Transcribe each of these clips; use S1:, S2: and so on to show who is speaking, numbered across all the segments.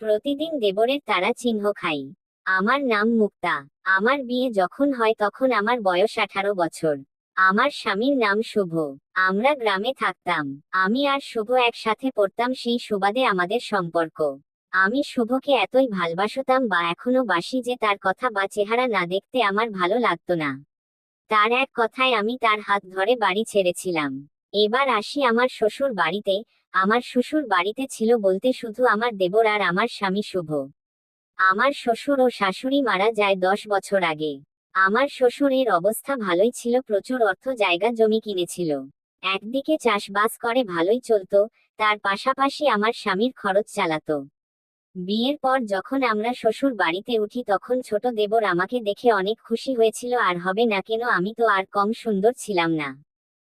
S1: প্রতিদিন দেবরের তারা চিহ্ন খাই। আমার নাম মুক্তা। আমার বিয়ে যখন হয় তখন আমার বয়স 18 বছর। আমার স্বামীর নাম শুভ। আমরা গ্রামে থাকতাম। আমি আর শুভ একসাথে পড়তাম, সেই সুবাদে আমাদের সম্পর্ক। আমি শুভকে এতই ভালবাসতাম বা এখনো বাসি যে তার কথা বা চেহারা না দেখতে আমার ভালো লাগতো না। তার এক কথায় আমি তার হাত ধরে বাড়ি ছেড়েছিলাম। এবার আসি আমার শ্বশুর বাড়িতে। আমার শ্বশুর বাড়িতে ছিল বলতে শুধু আমার দেবর আর আমার স্বামী শুভ। আমার শ্বশুর ও শাশুড়ি মারা যায় 10 বছর আগে। আমার শ্বশুরের অবস্থা ভালোই ছিল, প্রচুর অর্থ জায়গা জমি কিনেছিল। একদিকে চাষবাস করে ভালোই চলতো, তার পাশাপাশি আমার স্বামীর খরচ চালাতো। বিয়ের পর যখন আমরা শ্বশুর বাড়িতে উঠি তখন ছোট দেবর আমাকে দেখে অনেক খুশি হয়েছিল, আর হবে না কেন, আমি তো আর কম সুন্দর ছিলাম না।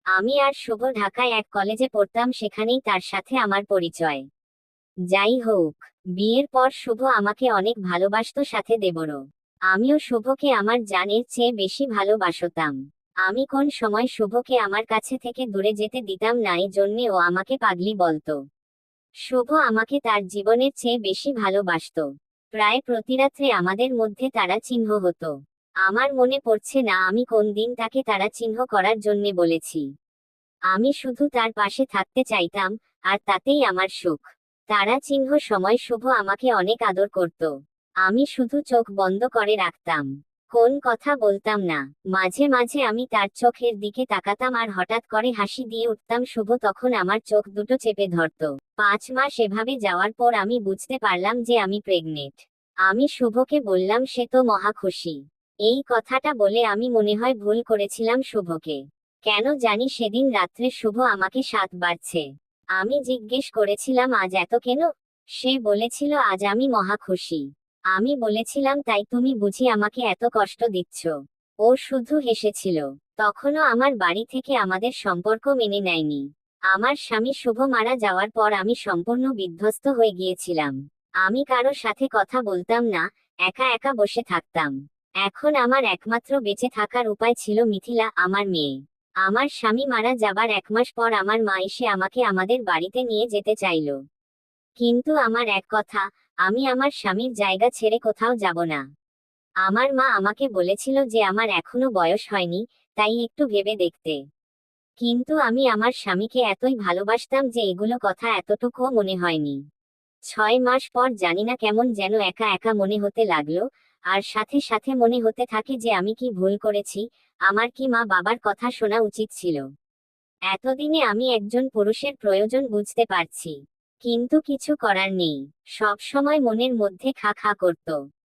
S1: আমি আর শুভ ঢাকায় এক কলেজে পড়তাম, সেখানেই তার সাথে আমার পরিচয়। যাই হোক, বিয়ের পর শুভ আমাকে অনেক ভালোবাসতো, সাথে দেবরও। আমিও শুভকে আমার জানের চেয়ে বেশি ভালোবাসতাম। আমি কোন সময় শুভকে আমার কাছে থেকে দূরে যেতে দিতাম না, এই জন্যে ও আমাকে পাগলি বলতো। শুভ আমাকে তার জীবনের চেয়ে বেশি ভালোবাসতো। প্রায় প্রতিরাত্রে আমাদের মধ্যে তারা চিহ্ন হতো। আমার মনে পড়ছে না আমি কোন দিন তাকে তারা চিহ্ন করার জন্যে বলেছি। আমি শুধু তার পাশে থাকতে চাইতাম, আর তাতেই আমার সুখ। তারা চিহ্ন সময় শুভ আমাকে অনেক আদর করত। আমি শুধু চোখ বন্ধ করে রাখতাম, কোন কথা বলতাম না। মাঝে মাঝে আমি তার চোখের দিকে তাকাতাম আর হঠাৎ করে হাসি দিয়ে উঠতাম, শুভ তখন আমার চোখ দুটো চেপে ধরতো। 5 মাস এভাবে যাওয়ার পর আমি বুঝতে পারলাম যে আমি প্রেগনেন্ট। আমি শুভকে বললাম, সে তো মহা খুশি। এই কথাটা বলে আমি মনে হয় ভুল করেছিলাম শুভকে। কেন জানি সেদিন রাত্রে শুভ আমাকে 7 বাড়ছে। আমি জিজ্ঞেস করেছিলাম, আজ এত কেন? সে বলেছিল, আজ আমি মহা খুশি। আমি বলেছিলাম, তাই তুমি বুঝি আমাকে এত কষ্ট দিচ্ছ? ও শুধু হেসেছিল। তখনও আমার বাড়ি থেকে আমাদের সম্পর্ক মেনে নেয়নি। আমার স্বামী শুভ মারা যাওয়ার পর আমি সম্পূর্ণ বিধ্বস্ত হয়ে গিয়েছিলাম। আমি কারো সাথে কথা বলতাম না, একা একা বসে থাকতাম। এখন আমার একমাত্র বেঁচে থাকার উপায় ছিল মিথিলা, আমার মেয়ে। আমার স্বামী মারা যাবার 1 মাস পর আমার মা এসে আমাকে আমাদের বাড়িতে নিয়ে যেতে চাইল। কিন্তু আমার এক কথা, আমি আমার স্বামীর জায়গা ছেড়ে কোথাও যাব না। আমার মা আমাকে বলেছিল যে আমার এখনো বয়স হয়নি, তাই একটু ভেবে দেখতে। কিন্তু আমি আমার স্বামীকে এতই ভালোবাসতাম যে এগুলো কথা এতটুকুও মনে হয়নি। 6 মাস পর জানিনা কেমন যেন একা একা মনে হতে লাগলো। আর সাথে সাথে মনে হতে থাকে যে আমি কি ভুল করেছি, আমার কি মা বাবার কথা শোনা উচিত ছিল। এতদিনে আমি একজন পুরুষের প্রয়োজন বুঝতে পারছি। কিন্তু কিছু করার নেই। সব সময় মনের মধ্যে খা খা করত।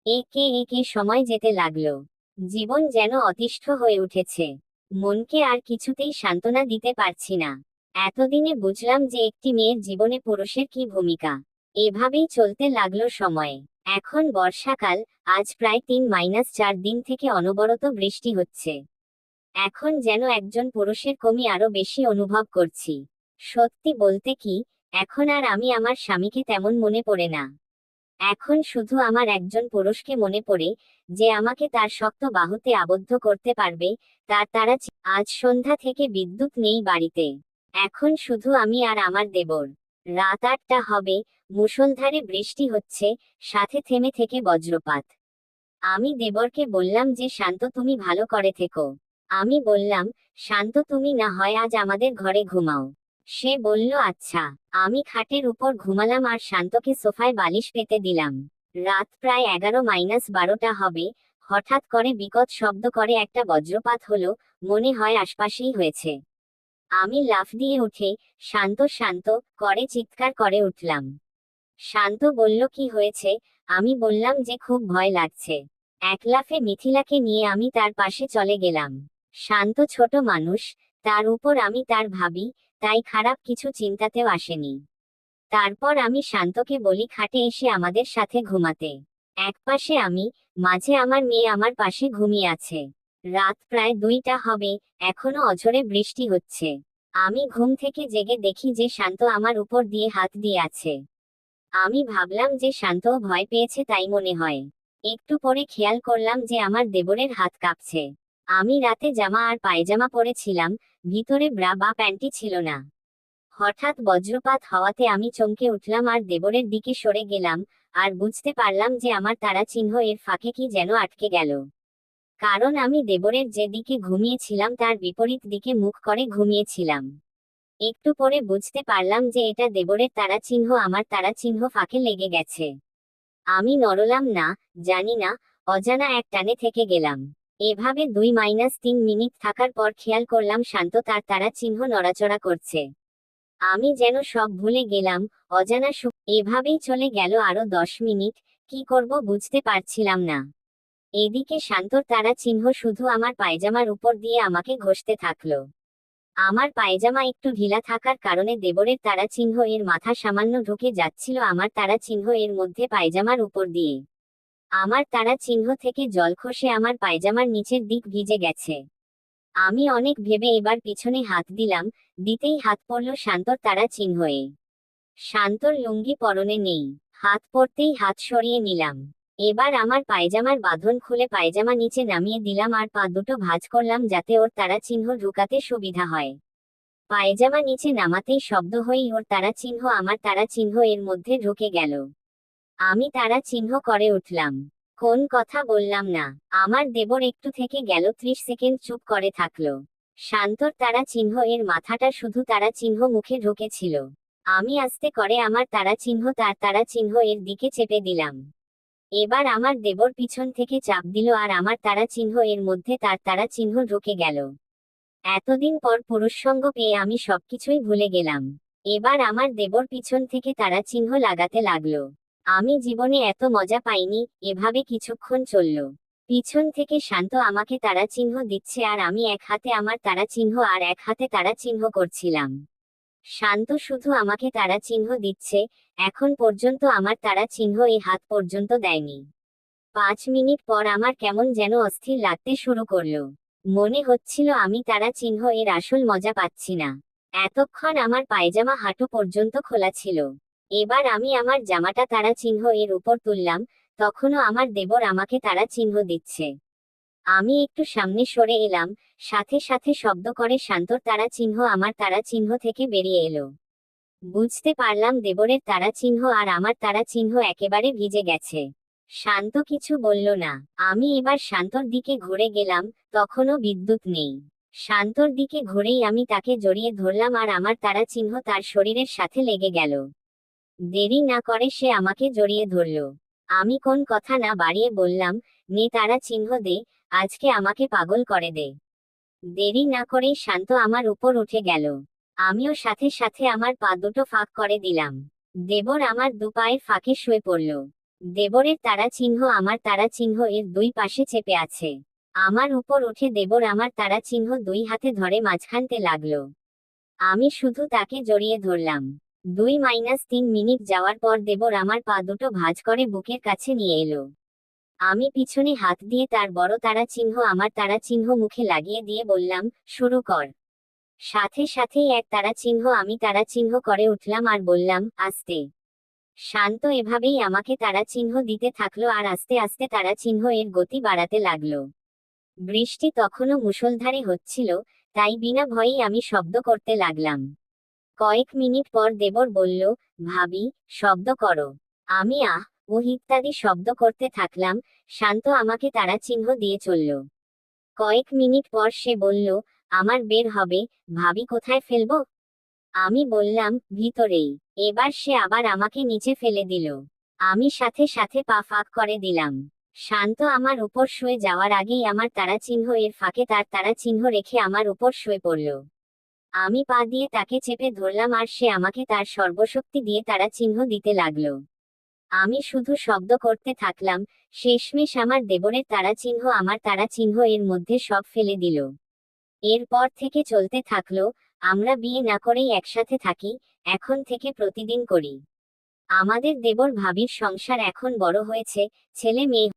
S1: একে একে সময় যেতে লাগলো। জীবন যেন অতিষ্ঠ হয়ে উঠেছে। মনকে আর কিছুতেই সান্ত্বনা দিতে পারছি না। এতদিনে বুঝলাম যে একটি মেয়ের জীবনে পুরুষের কি ভূমিকা। এভাবেই চলতে লাগলো সময়। এখন বর্ষাকাল। আজ প্রায় 3-4 দিন থেকে অনবরত বৃষ্টি হচ্ছে। এখন যেন একজন পুরুষের কমি আরো বেশি অনুভব করছি। সত্যি বলতে কি, এখন আর আমি আমার স্বামীকে তেমন মনে পড়ে না। এখন শুধু আমার একজন পুরুষকে মনে পড়ে, যে আমাকে তার শক্ত বাহুতে আবদ্ধ করতে পারবে। আজ সন্ধ্যা থেকে বিদ্যুৎ নেই বাড়িতে। এখন শুধু আমি আর আমার দেবর। রাত 8টা হবে। মুষলধারে বৃষ্টি হচ্ছে, সাথে থেমে থেকে বজ্রপাত। আমি দেবরকে বললাম যে, শান্ত, তুমি ভালো করে থেকো। আমি বললাম, শান্ত, তুমি না হয় আজ আমাদের ঘরে ঘুমাও। সে বলল, আচ্ছা। আমি খাটের উপর ঘুমালাম আর শান্তকে সোফায় বালিশ পেতে দিলাম। রাত প্রায় 11-12টা হবে। হঠাৎ করে বিকট শব্দ করে একটা বজ্রপাত হলো, মনে হয় আশপাশেই হয়েছে। আমি লাফ দিয়ে উঠে, শান্ত শান্ত করে চিৎকার করে উঠলাম। শান্ত বলল, কি হয়েছে? আমি বললাম যে খুব ভয় লাগছে। এক লাফে মিথিলাকে নিয়ে আমি তার পাশে চলে গেলাম। শান্ত ছোট মানুষ, তার উপর আমি তার ভাবি, তাই খারাপ কিছু চিন্তাতেও আসেনি। তারপর আমি শান্তকে বলি খাটে এসে আমাদের সাথে ঘুমাতে। একপাশে আমি, মাঝে আমার মেয়ে আমার পাশে ঘুমিয়ে আছে। রাত প্রায় 2টা হবে, এখনো অঝোরে বৃষ্টি হচ্ছে। আমি ঘুম থেকে জেগে দেখি যে শান্ত আমার উপর দিয়ে হাত দিয়ে আছে। আমি ভাবলাম যে শান্তও ভয় পেয়েছে তাই মনে হয়। একটু পরে খেয়াল করলাম যে আমার দেবরের হাত কাঁপছে। আমি রাতে জামা আর পায়জামা পরেছিলাম, ভিতরে ব্রা বা প্যান্টি ছিল না। হঠাৎ বজ্রপাত হওয়াতে আমি চমকে উঠলাম আর দেবরের দিকে সরে গেলাম। আর বুঝতে পারলাম যে আমার তারা চিহ্ন এর ফাঁকে কি যেন আটকে গেল। কারণ আমি দেবরের যে দিকে ঘুমিয়েছিলাম তার বিপরীত দিকে মুখ করে ঘুমিয়েছিলাম। একটু পরে বুঝতে পারলাম যে এটা দেবরের তারা চিহ্ন আমার তারা চিহ্ন ফাঁকে লেগে গেছে। আমি নড়লাম না, জানি না, অজানা এক টানে থেকে গেলাম। এভাবে 2-3 মিনিট থাকার পর খেয়াল করলাম শান্ত তার তারা চিহ্ন নড়াচড়া করছে। আমি যেন সব ভুলে গেলাম, অজানা সুখ। এভাবেই চলে গেল আরো 10 মিনিট। কি করব বুঝতে পারছিলাম না। এদিকে শান্তর তারা চিহ্ন শুধু আমার পায়জামার উপর দিয়ে আমাকে ঘষতে থাকলো। আমার পায়জামা একটু ঢিলা থাকার কারণে দেবরের তারা চিহ্ন এর মাথা সামান্য ঢুকে যাচ্ছিল আমার তারা চিহ্ন এর মধ্যে পায়জামার উপর দিয়ে। আমার তারা চিহ্ন থেকে জল খসে আমার পায়জামার নিচের দিক ভিজে গেছে। আমি অনেক ভেবে এবার পিছনে হাত দিলাম, দিতেই হাত পড়ল শান্তর তারা চিহ্নয়ে। শান্তর লুঙ্গি পরনে নেই। হাত পড়তেই হাত সরিয়ে নিলাম। এবার আমার পায়জামার বাঁধন খুলে পায়জামা নিচে নামিয়ে দিলাম আর পা দুটো ভাঁজ করলাম যাতে ওর তারা চিহ্ন ঢুকাতে সুবিধা হয়। পায়জামা নিচে নামাতেই শব্দ হয়েই ওর তারা চিহ্ন আমার তারা চিহ্ন এর মধ্যে ঢুকে গেল। আমি তারা চিহ্ন করে উঠলাম। কোন কথা বললাম না। আমার দেবর একটু থেকে গেল 30 সেকেন্ড চুপ করে থাকলো। শান্তর তারা চিহ্ন এর মাথাটা শুধু তারা চিহ্ন মুখে ঢুকেছিল। আমি আস্তে করে আমার তারা চিহ্ন তার তারা চিহ্ন এর দিকে চেপে দিলাম। এবার আমার দেবর পিছন থেকে চাপ দিল আর আমার তারা চিহ্ন এর মধ্যে তার তারা চিহ্ন ঢুকে গেল। এতদিন পর পুরুষসঙ্গ পেয়ে আমি সবকিছুই ভুলে গেলাম। এবার আমার দেবর পিছন থেকে তারা চিহ্ন লাগাতে লাগলো। আমি জীবনে এত মজা পাইনি। এভাবে কিছুক্ষণ চলল। পিছন থেকে শান্ত আমাকে তারা চিহ্ন দিচ্ছে আর আমি এক হাতে আমার তারা চিহ্ন আর এক হাতে তারা চিহ্ন করছিলাম। শান্ত শুধু আমাকে তারা চিহ্ন দিচ্ছে, এখন পর্যন্ত আমার তারা চিহ্ন এই হাত পর্যন্ত দেয়নি। 5 মিনিট পর আমার কেমন যেন অস্থির লাগতে শুরু করলো। মনে হচ্ছিল আমি তারা চিহ্ন এর আসল মজা পাচ্ছি না। এতক্ষণ আমার পায়জামা হাঁটু পর্যন্ত খোলা ছিল। এবার আমি আমার জামাটা তারা চিহ্ন এর উপর তুললাম, তখনও আমার দেবর আমাকে তারা চিহ্ন দিচ্ছে। আমি একটু সামনে সরে এলাম, সাথে সাথে শব্দ করে শান্তর তারা চিহ্ন আমার তারা চিহ্ন থেকে বেরিয়ে এলো। বুঝতে পারলাম দেবরের তারা চিহ্ন আর আমার তারা চিহ্ন একেবারে ভিজে গেছে। শান্ত কিছু বলল না। আমি এবার শান্তর দিকে ঘুরে গেলাম, তখনও বিদ্যুৎ নেই। শান্তর দিকে ঘুরেই আমি তাকে জড়িয়ে ধরলাম আর আমার তারা চিহ্ন তার শরীরের সাথে লেগে গেল। দেরি না করে সে আমাকে জড়িয়ে ধরল। আমি কোন কথা না বাড়িয়ে বললাম, নে তারা চিহ্ন দে, আজকে আমাকে পাগল করে দে। দেরি না করেই শান্ত আমার উপর উঠে গেল। আমিও সাথে সাথে আমার পা দুটো ফাঁক করে দিলাম। দেবর আমার দুপায়ের ফাঁকে শুয়ে পড়ল। দেবরের তারা চিহ্ন আমার তারা চিহ্ন এর দুই পাশে চেপে আছে। আমার উপর উঠে দেবর আমার তারা চিহ্ন দুই হাতে ধরে মাঝখানতে লাগলো। আমি শুধু তাকে জড়িয়ে ধরলাম। 2-3 মিনিট যাওয়ার পর দেবর আমার পা দুটো ভাঁজ করে বুকের কাছে নিয়ে এলো। আমি পিছনে হাত দিয়ে তার বড় তারা চিহ্ন আমার তারা চিহ্ন মুখে লাগিয়ে দিয়ে বললাম, শুরু কর। সাথে সাথেই এক তারা চিহ্ন আমি তারা চিহ্ন করে উঠলাম আর বললাম, আস্তে। শান্ত এভাবেই আমাকে তারা চিহ্ন দিতে থাকলো আর আস্তে আস্তে তারা চিহ্ন এর গতি বাড়াতে লাগলো। বৃষ্টি তখনও মুষলধারে হচ্ছিল, তাই বিনা ভয়েই আমি শব্দ করতে লাগলাম। কয়েক মিনিট পর দেবর বলল, ভাবি, শব্দ করো। আমি আহ উহ ইত্যাদি শব্দ করতে থাকলাম। শান্ত আমাকে তারা চিহ্ন দিয়ে চলল। কয়েক মিনিট পর সে বলল, আমার বের হবে, ভাবি কোথায় ফেলবো? আমি বললাম, ভিতরেই। এবার সে আবার আমাকে নিচে ফেলে দিল। আমি সাথে সাথে পা ফাঁক করে দিলাম। শান্ত আমার উপর শুয়ে যাওয়ার আগেই আমার তারা চিহ্ন এর ফাঁকে তার তারা চিহ্ন রেখে আমার উপর শুয়ে পড়ল। আমি পা দিয়ে তাকে চেপে ধরলাম আর সে আমাকে তার সর্বশক্তি দিয়ে তারা চিহ্ন দিতে লাগলো। আমি শুধু শব্দ করতে থাকলাম। শেষমেশ আমার দেবরের তারা চিহ্ন আমার তারা চিহ্ন এর মধ্যে সব ফেলে দিল। এরপর থেকে চলতে থাকলো, আমরা বিয়ে না করেই একসাথে থাকি, এখন থেকে প্রতিদিন করি। আমাদের দেবর ভাবির সংসার এখন বড় হয়েছে, ছেলে মেয়ে